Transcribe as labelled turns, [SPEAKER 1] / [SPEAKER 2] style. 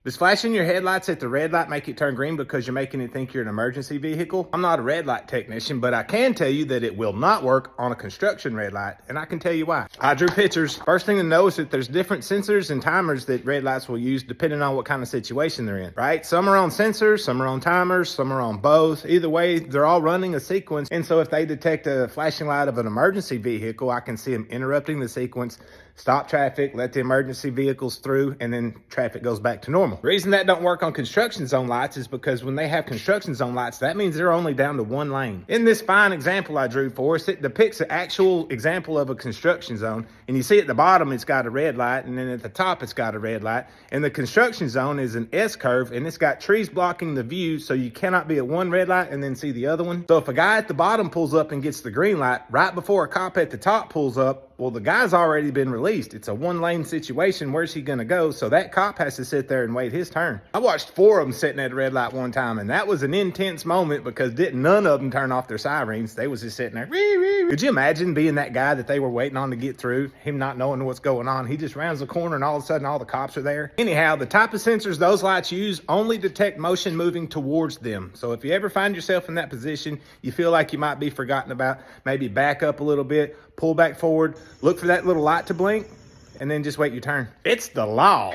[SPEAKER 1] Does flashing your headlights at the red light make it turn green because you're making it think you're an emergency vehicle? I'm not a red light technician, but I can tell you that it will not work on a construction red light, and I can tell you why. I drew pictures. First thing to know is that there's different sensors and timers that red lights will use depending on what kind of situation they're in, right? Some are on sensors, some are on timers, some are on both. Either way, they're all running a sequence, and so if they detect a flashing light of an emergency vehicle, I can see them interrupting the sequence, stop traffic, let the emergency vehicles through, and then traffic goes back to normal. The reason that don't work on construction zone lights is because when they have construction zone lights, that means they're only down to one lane. In this fine example I drew for us, it depicts an actual example of a construction zone, and you see at the bottom it's got a red light, and then at the top it's got a red light, and the construction zone is an S-curve, and it's got trees blocking the view, so you cannot be at one red light and then see the other one. So if a guy at the bottom pulls up and gets the green light right before a cop at the top pulls up, well, the guy's already been released. It's a one-lane situation. Where's he gonna go? So that cop has to sit there and wait his turn. I watched 4 of them sitting at a red light one time, and that was an intense moment because none of them turn off their sirens. They was just sitting there. Ree, ree, ree. Could you imagine being that guy that they were waiting on to get through, him not knowing what's going on? He just rounds the corner and all of a sudden all the cops are there. Anyhow, the type of sensors those lights use only detect motion moving towards them. So if you ever find yourself in that position, you feel like you might be forgotten about, maybe back up a little bit, pull back forward, look for that little light to blink, and then just wait your turn. It's the law.